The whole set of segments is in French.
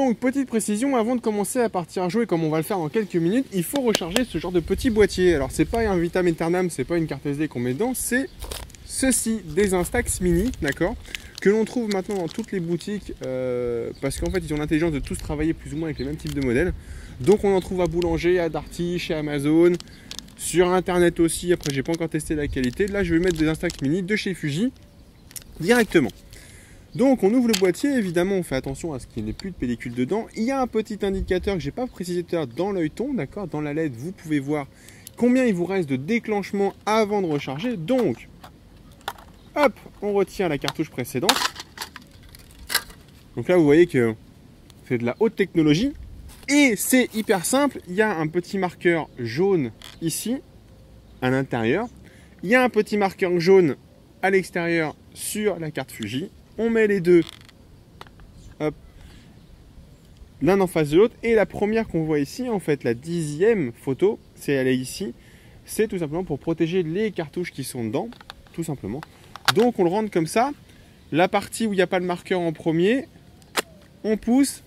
Donc, petite précision, avant de commencer à partir à jouer comme on va le faire dans quelques minutes, il faut recharger ce genre de petit boîtier. Alors, c'est pas un Vitam Aeternam, c'est pas une carte SD qu'on met dedans, c'est ceci, des Instax Mini, d'accord, que l'on trouve maintenant dans toutes les boutiques, parce qu'en fait, ils ont l'intelligence de tous travailler plus ou moins avec les mêmes types de modèles. Donc, on en trouve à Boulanger, à Darty, chez Amazon, sur Internet aussi. Après, j'ai pas encore testé la qualité. Là, je vais mettre des Instax Mini de chez Fuji directement. Donc on ouvre le boîtier, évidemment on fait attention à ce qu'il n'y ait plus de pellicule dedans. Il y a un petit indicateur que j'ai pas précisé tout à l'heure dans l'œilleton, d'accord, dans la LED vous pouvez voir combien il vous reste de déclenchement avant de recharger. Donc, hop, on retire la cartouche précédente. Donc là vous voyez que c'est de la haute technologie et c'est hyper simple. Il y a un petit marqueur jaune ici, à l'intérieur. Il y a un petit marqueur jaune à l'extérieur sur la carte Fuji. On met les deux, hop, l'un en face de l'autre. Et la première qu'on voit ici, en fait, la 10e photo, c'est elle est ici. C'est tout simplement pour protéger les cartouches qui sont dedans, tout simplement. Donc on le rentre comme ça. La partie où il n'y a pas le marqueur en premier, on pousse,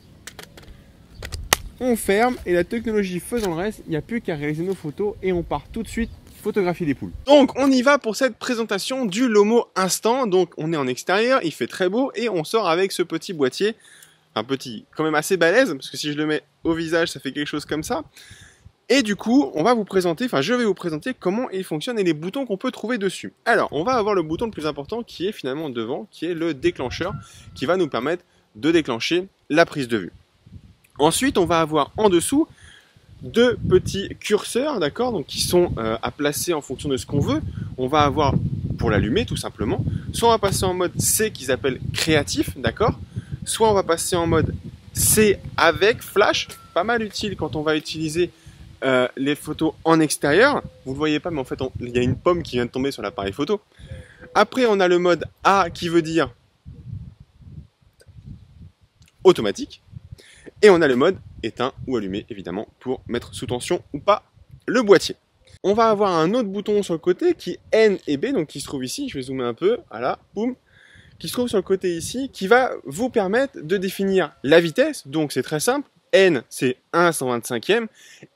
on ferme. Et la technologie faisant le reste, il n'y a plus qu'à réaliser nos photos et on part tout de suite photographier des poules. Donc on y va pour cette présentation du Lomo Instant. Donc on est en extérieur, il fait très beau et on sort avec ce petit boîtier, un petit quand même assez balèze parce que si je le mets au visage ça fait quelque chose comme ça. Et du coup on va vous présenter, enfin je vais vous présenter comment il fonctionne et les boutons qu'on peut trouver dessus. Alors on va avoir le bouton le plus important qui est finalement devant, qui est le déclencheur, qui va nous permettre de déclencher la prise de vue. Ensuite on va avoir en dessous deux petits curseurs, d'accord, donc qui sont à placer en fonction de ce qu'on veut. On va avoir pour l'allumer tout simplement, soit on va passer en mode C qu'ils appellent créatif, d'accord, soit on va passer en mode C avec flash, pas mal utile quand on va utiliser les photos en extérieur. Vous ne le voyez pas, mais en fait il y a une pomme qui vient de tomber sur l'appareil photo. Après on a le mode A qui veut dire automatique. Et on a le mode éteint ou allumé, évidemment, pour mettre sous tension ou pas le boîtier. On va avoir un autre bouton sur le côté qui est N et B, donc qui se trouve ici. Je vais zoomer un peu, voilà, boum, qui se trouve sur le côté ici, qui va vous permettre de définir la vitesse. Donc c'est très simple. N, c'est 1/125e.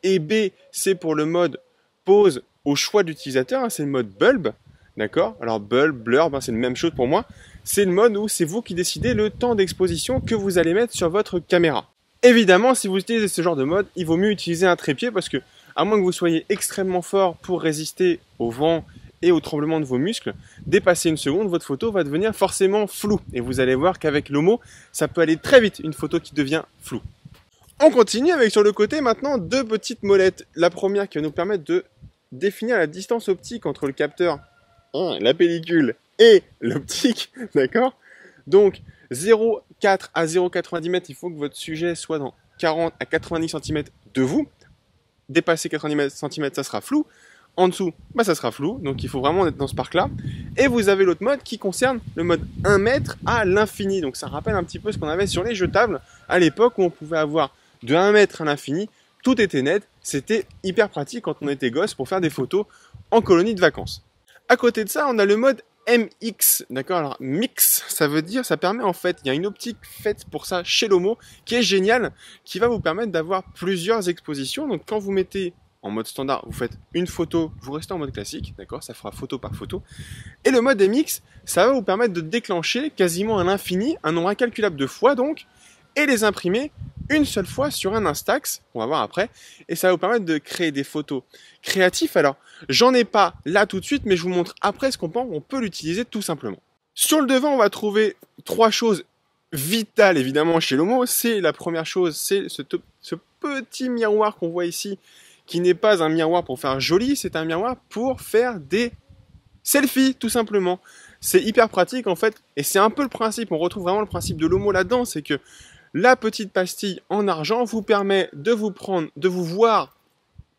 Et B, c'est pour le mode pause au choix de l'utilisateur. Hein, c'est le mode bulb, d'accord. Alors bulb, blurb, hein, c'est la même chose pour moi. C'est le mode où c'est vous qui décidez le temps d'exposition que vous allez mettre sur votre caméra. Évidemment, si vous utilisez ce genre de mode, il vaut mieux utiliser un trépied parce que, à moins que vous soyez extrêmement fort pour résister au vent et au tremblement de vos muscles, dépasser une seconde, votre photo va devenir forcément floue. Et vous allez voir qu'avec Lomo, ça peut aller très vite, une photo qui devient floue. On continue avec sur le côté maintenant deux petites molettes. La première qui va nous permettre de définir la distance optique entre le capteur, la pellicule et l'optique, d'accord? Donc 0,4 à 0,90 mètres, il faut que votre sujet soit dans 40 à 90 cm de vous. Dépasser 90 cm, ça sera flou. En dessous, ça sera flou. Donc il faut vraiment être dans ce parc-là. Et vous avez l'autre mode qui concerne le mode 1 mètre à l'infini. Donc ça rappelle un petit peu ce qu'on avait sur les jetables à l'époque où on pouvait avoir de 1 mètre à l'infini. Tout était net. C'était hyper pratique quand on était gosse pour faire des photos en colonie de vacances. À côté de ça, on a le mode MX, d'accord. Alors mix, ça veut dire, ça permet en fait, il y a une optique faite pour ça chez Lomo qui est géniale, qui va vous permettre d'avoir plusieurs expositions. Donc quand vous mettez en mode standard, vous faites une photo, vous restez en mode classique, d'accord, ça fera photo par photo. Et le mode MX, ça va vous permettre de déclencher quasiment à l'infini, un nombre incalculable de fois donc, et les imprimer une seule fois sur un Instax, on va voir après, et ça va vous permettre de créer des photos créatives. Alors, j'en ai pas là tout de suite, mais je vous montre après ce qu'on pense, on peut l'utiliser tout simplement. Sur le devant, on va trouver trois choses vitales évidemment chez Lomo. C'est la première chose, c'est ce petit miroir qu'on voit ici, qui n'est pas un miroir pour faire joli, c'est un miroir pour faire des selfies tout simplement. C'est hyper pratique en fait, et c'est un peu le principe, on retrouve vraiment le principe de Lomo là-dedans, c'est que la petite pastille en argent vous permet de vous voir,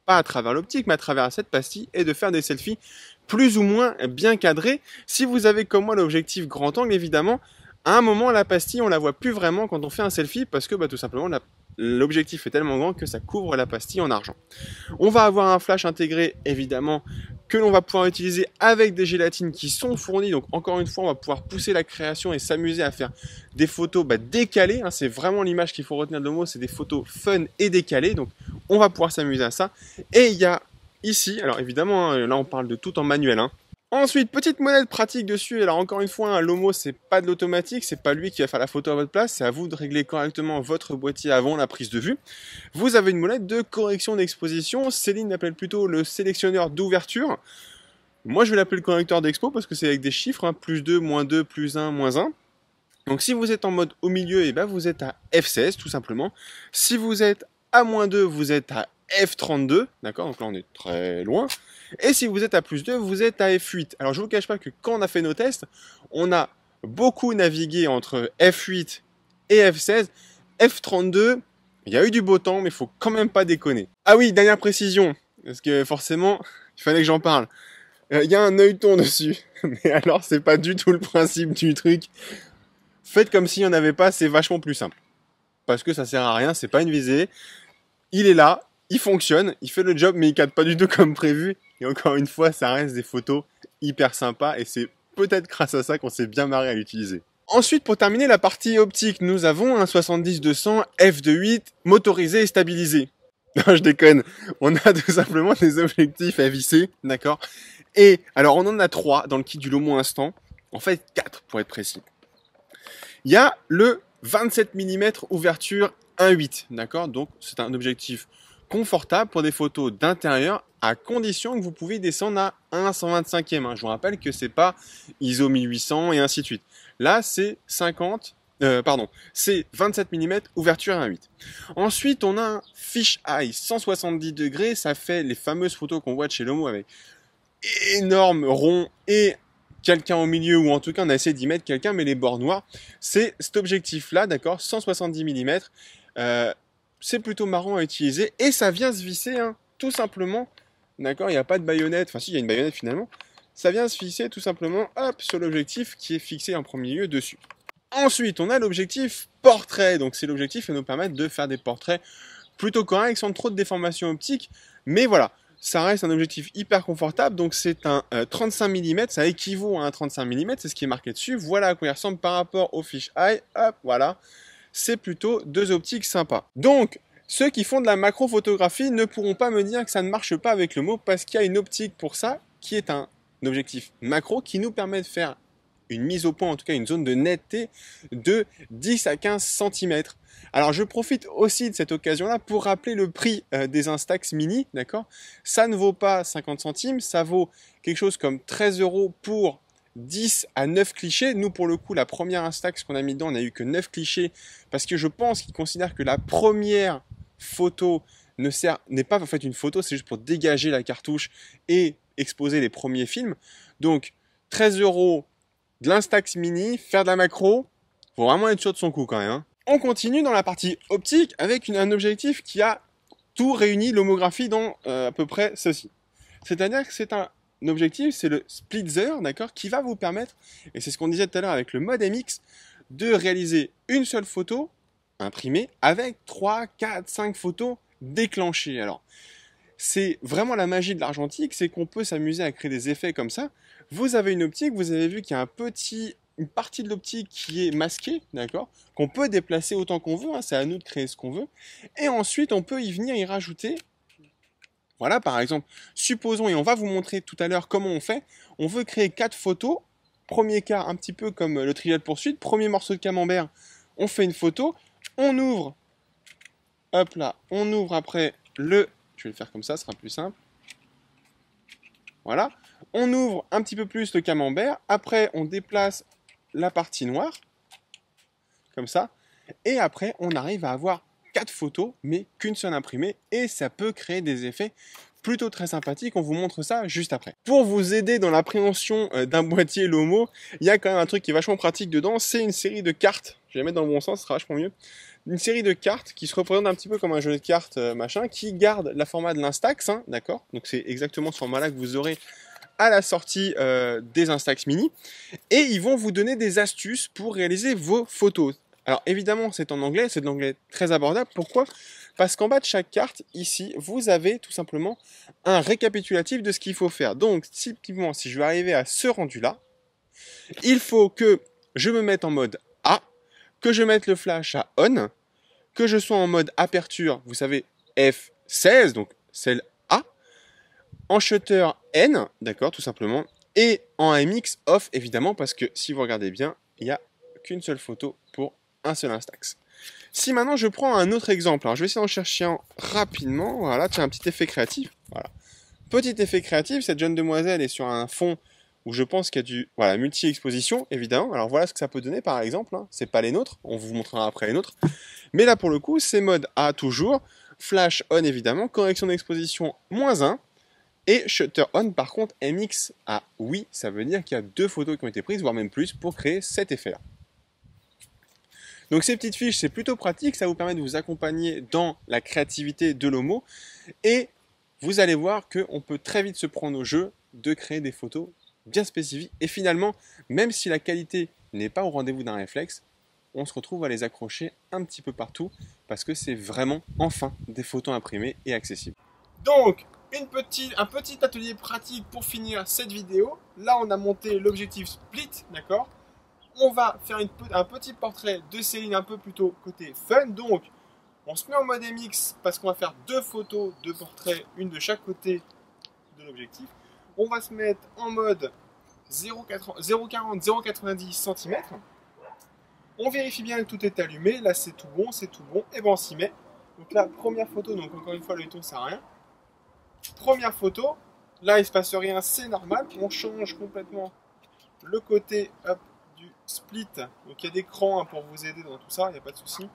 pas à travers l'optique, mais à travers cette pastille, et de faire des selfies plus ou moins bien cadrés. Si vous avez comme moi l'objectif grand angle, évidemment, à un moment, la pastille, on la voit plus vraiment quand on fait un selfie, parce que tout simplement, l'objectif est tellement grand que ça couvre la pastille en argent. On va avoir un flash intégré, évidemment, que l'on va pouvoir utiliser avec des gélatines qui sont fournies. Donc encore une fois, on va pouvoir pousser la création et s'amuser à faire des photos décalées. Hein. C'est vraiment l'image qu'il faut retenir de Lomo, c'est des photos fun et décalées. Donc on va pouvoir s'amuser à ça. Et il y a ici, alors évidemment, hein, là on parle de tout en manuel. Hein. Ensuite, petite monnaie pratique dessus. Alors encore une fois, un Lomo, c'est pas de l'automatique, c'est pas lui qui va faire la photo à votre place, c'est à vous de régler correctement votre boîtier avant la prise de vue. Vous avez une molette de correction d'exposition. Céline l'appelle plutôt le sélectionneur d'ouverture. Moi, je vais l'appeler le correcteur d'expo parce que c'est avec des chiffres, hein, plus 2, moins 2, plus 1, moins 1. Donc si vous êtes en mode au milieu, et ben vous êtes à F16 tout simplement. Si vous êtes à moins 2, vous êtes à F32, d'accord, donc là on est très loin. Et si vous êtes à plus 2, vous êtes à F8. Alors je ne vous cache pas que quand on a fait nos tests, on a beaucoup navigué entre F8 et F16. F32, il y a eu du beau temps, mais il faut quand même pas déconner. Ah oui, dernière précision, parce que forcément, il fallait que j'en parle. Il y a un œilleton dessus, mais alors c'est pas du tout le principe du truc. Faites comme s'il n'y en avait pas, c'est vachement plus simple. Parce que ça sert à rien, c'est pas une visée. Il est là, il fonctionne, il fait le job, mais il cadre pas du tout comme prévu. Et encore une fois, ça reste des photos hyper sympas et c'est peut-être grâce à ça qu'on s'est bien marré à l'utiliser. Ensuite, pour terminer la partie optique, nous avons un 70-200 f2.8 motorisé et stabilisé. Non, je déconne. On a tout simplement des objectifs à visser, d'accord? Et alors, on en a 3 dans le kit du Lomo Instant. En fait, 4 pour être précis. Il y a le 27 mm ouverture 1.8, d'accord? Donc, c'est un objectif confortable pour des photos d'intérieur à condition que vous pouvez descendre à 1/125e. Hein. Je vous rappelle que c'est pas ISO 1800 et ainsi de suite. Là, c'est c'est 27 mm ouverture 1.8. Ensuite, on a un fisheye 170 degrés. Ça fait les fameuses photos qu'on voit de chez Lomo avec énorme rond et quelqu'un au milieu, ou en tout cas on a essayé d'y mettre quelqu'un, mais les bords noirs, c'est cet objectif-là, d'accord, 170 mm, c'est plutôt marrant à utiliser, et ça vient se visser, hein, tout simplement, d'accord, il n'y a pas de baïonnette, enfin si, il y a une baïonnette finalement, ça vient se visser tout simplement, hop, sur l'objectif qui est fixé en premier lieu dessus. Ensuite, on a l'objectif portrait, donc c'est l'objectif qui va nous permettre de faire des portraits plutôt corrects, sans trop de déformation optique, mais voilà, ça reste un objectif hyper confortable, donc c'est un 35 mm, ça équivaut à un 35 mm, c'est ce qui est marqué dessus. Voilà à quoi il ressemble par rapport au fisheye, hop, voilà. C'est plutôt 2 optiques sympas. Donc, ceux qui font de la macro-photographie ne pourront pas me dire que ça ne marche pas avec le Lomo, parce qu'il y a une optique pour ça, qui est un objectif macro, qui nous permet de faire une mise au point, en tout cas une zone de netteté de 10 à 15 cm. Alors je profite aussi de cette occasion-là pour rappeler le prix des Instax Mini, d'accord? Ça ne vaut pas 50 centimes, ça vaut quelque chose comme 13 € pour 10 à 9 clichés. Nous, pour le coup, la première Instax qu'on a mis dedans, on n'a eu que 9 clichés, parce que je pense qu'ils considèrent que la première photo n'est pas en fait une photo, c'est juste pour dégager la cartouche et exposer les premiers films. Donc 13 € de l'Instax Mini, faire de la macro, faut vraiment être sûr de son coup quand même. Hein. On continue dans la partie optique avec un objectif qui a tout réuni, l'homographie dans à peu près ceci. C'est-à-dire que c'est un objectif, c'est le Splitzer, d'accord, qui va vous permettre, et c'est ce qu'on disait tout à l'heure avec le mode MX, de réaliser une seule photo imprimée avec 3, 4, 5 photos déclenchées. Alors, c'est vraiment la magie de l'argentique, c'est qu'on peut s'amuser à créer des effets comme ça. Vous avez une optique, vous avez vu qu'il y a une partie de l'optique qui est masquée, d'accord, qu'on peut déplacer autant qu'on veut, hein, c'est à nous de créer ce qu'on veut. Et ensuite, on peut y venir y rajouter, voilà, par exemple, supposons, et on va vous montrer tout à l'heure comment on fait, on veut créer 4 photos, premier cas, un petit peu comme le Trivial Poursuite, premier morceau de camembert, on fait une photo, on ouvre, hop là, on ouvre après je vais le faire comme ça, ce sera plus simple. Voilà. On ouvre un petit peu plus le camembert. Après, on déplace la partie noire. Comme ça. Et après, on arrive à avoir 4 photos, mais qu'une seule imprimée. Et ça peut créer des effets plutôt très sympathiques. On vous montre ça juste après. Pour vous aider dans l'appréhension d'un boîtier Lomo, il y a quand même un truc qui est vachement pratique dedans. C'est une série de cartes. Je vais la mettre dans le bon sens, ce sera vachement mieux. Une série de cartes qui se représentent un petit peu comme un jeu de cartes machin, qui garde la format de l'Instax, hein, d'accord? Donc c'est exactement ce format-là que vous aurez à la sortie des Instax Mini. Et ils vont vous donner des astuces pour réaliser vos photos. Alors évidemment c'est en anglais, c'est de l'anglais très abordable. Pourquoi? Parce qu'en bas de chaque carte, ici, vous avez tout simplement un récapitulatif de ce qu'il faut faire. Donc, typiquement, si je veux arriver à ce rendu-là, il faut que je me mette en mode A, que je mette le flash à on, que je sois en mode aperture, vous savez, F16, donc celle A, en shutter N, d'accord, tout simplement, et en MX off, évidemment, parce que si vous regardez bien, il n'y a qu'une seule photo pour un seul Instax. Si maintenant je prends un autre exemple, alors je vais essayer d'en chercher un rapidement, voilà, tiens, un petit effet créatif, voilà. Petit effet créatif, cette jeune demoiselle est sur un fond où je pense qu'il y a du, voilà, multi-exposition, évidemment. Alors voilà ce que ça peut donner par exemple, hein. C'est pas les nôtres, on vous montrera après les nôtres. Mais là pour le coup, c'est mode A toujours, flash on évidemment, correction d'exposition -1, et shutter on par contre MX à oui, ça veut dire qu'il y a 2 photos qui ont été prises, voire même plus, pour créer cet effet-là. Donc ces petites fiches, c'est plutôt pratique, ça vous permet de vous accompagner dans la créativité de Lomo, et vous allez voir qu'on peut très vite se prendre au jeu de créer des photos bien spécifiques, et finalement, même si la qualité n'est pas au rendez-vous d'un réflexe, on se retrouve à les accrocher un petit peu partout, parce que c'est vraiment, enfin, des photos imprimées et accessibles. Donc, un petit atelier pratique pour finir cette vidéo. Là, on a monté l'objectif split, d'accord ? On va faire un petit portrait de Céline un peu plutôt côté fun. Donc, on se met en mode MX parce qu'on va faire 2 photos de portrait, une de chaque côté de l'objectif. On va se mettre en mode 0,40-0,90 cm. On vérifie bien que tout est allumé. Là, c'est tout bon, et ben on s'y met. Donc là, première photo, donc encore une fois, le ton sert à rien. Première photo, là, il se passe rien, c'est normal. On change complètement le côté, hop, du split, donc il y a des crans hein, pour vous aider dans tout ça, il n'y a pas de souci.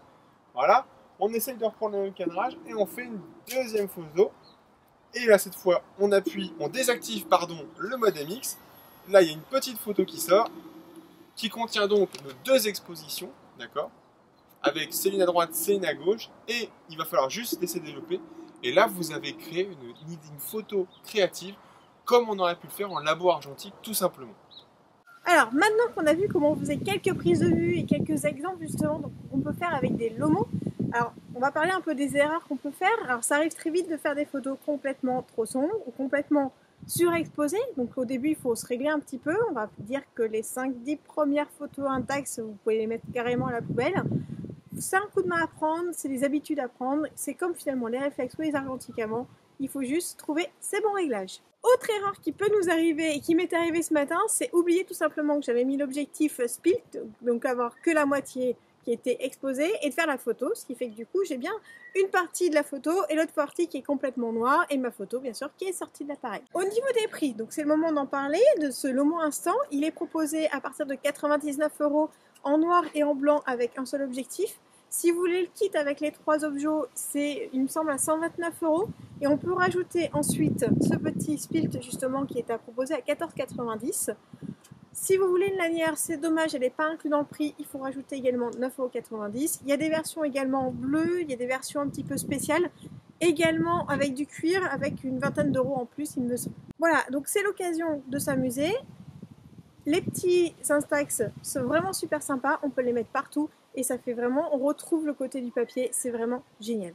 Voilà, on essaye de reprendre le même cadrage et on fait une deuxième photo. Et là cette fois on désactive le mode MX. Là il y a une petite photo qui sort, qui contient donc nos 2 expositions, d'accord, avec Céline à droite, Céline à gauche, et il va falloir juste laisser développer. Et là vous avez créé une photo créative comme on aurait pu le faire en labo argentique tout simplement. Alors maintenant qu'on a vu comment on faisait quelques prises de vue et quelques exemples justement qu'on peut faire avec des Lomo, alors on va parler un peu des erreurs qu'on peut faire. Alors ça arrive très vite de faire des photos complètement trop sombres ou complètement surexposées. Donc au début il faut se régler un petit peu. On va dire que les 5-10 premières photos intaxes, vous pouvez les mettre carrément à la poubelle. C'est un coup de main à prendre, c'est des habitudes à prendre. C'est comme finalement les réflexes ou les argentiques avant. Il faut juste trouver ces bons réglages. Autre erreur qui peut nous arriver et qui m'est arrivée ce matin, c'est oublier tout simplement que j'avais mis l'objectif split, donc avoir que la moitié qui était exposée, et de faire la photo, ce qui fait que du coup j'ai bien une partie de la photo et l'autre partie qui est complètement noire, et ma photo bien sûr qui est sortie de l'appareil. Au niveau des prix, donc c'est le moment d'en parler, de ce Lomo Instant, il est proposé à partir de 99 € en noir et en blanc avec un seul objectif. Si vous voulez le kit avec les 3 objets, c'est, il me semble, à 129 €. Et on peut rajouter ensuite ce petit spilt justement qui est à proposer à 14,90 €. Si vous voulez une lanière, c'est dommage, elle n'est pas inclue dans le prix. Il faut rajouter également 9,90 €. Il y a des versions également bleues, il y a des versions un petit peu spéciales. Également avec du cuir, avec une vingtaine d'euros en plus, il me semble. Voilà, donc c'est l'occasion de s'amuser. Les petits Instax sont vraiment super sympas, on peut les mettre partout. Et ça fait vraiment, on retrouve le côté du papier, c'est vraiment génial.